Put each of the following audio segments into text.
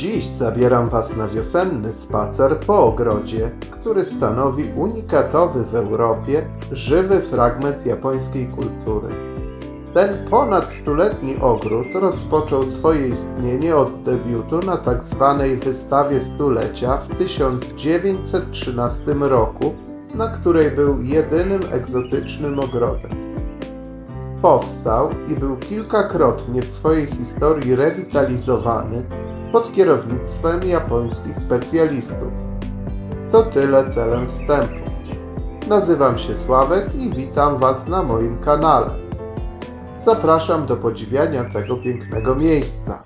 Dziś zabieram Was na wiosenny spacer po ogrodzie, który stanowi unikatowy w Europie żywy fragment japońskiej kultury. Ten ponad stuletni ogród rozpoczął swoje istnienie od debiutu na tzw. wystawie stulecia w 1913 roku, na której był jedynym egzotycznym ogrodem. Powstał i był kilkakrotnie w swojej historii rewitalizowany pod kierownictwem japońskich specjalistów. To tyle celem wstępu. Nazywam się Sławek i witam Was na moim kanale. Zapraszam do podziwiania tego pięknego miejsca.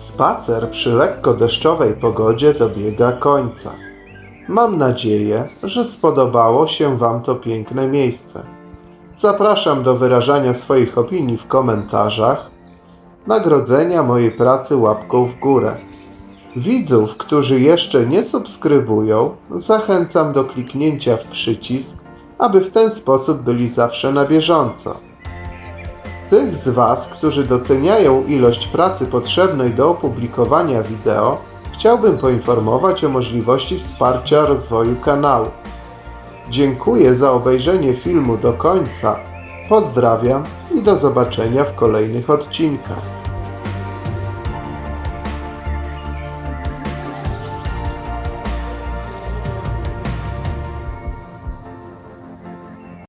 Spacer przy lekko deszczowej pogodzie dobiega końca. Mam nadzieję, że spodobało się Wam to piękne miejsce. Zapraszam do wyrażania swoich opinii w komentarzach, nagrodzenia mojej pracy łapką w górę. Widzów, którzy jeszcze nie subskrybują, zachęcam do kliknięcia w przycisk, aby w ten sposób byli zawsze na bieżąco. Tych z Was, którzy doceniają ilość pracy potrzebnej do opublikowania wideo, chciałbym poinformować o możliwości wsparcia rozwoju kanału. Dziękuję za obejrzenie filmu do końca, pozdrawiam i do zobaczenia w kolejnych odcinkach.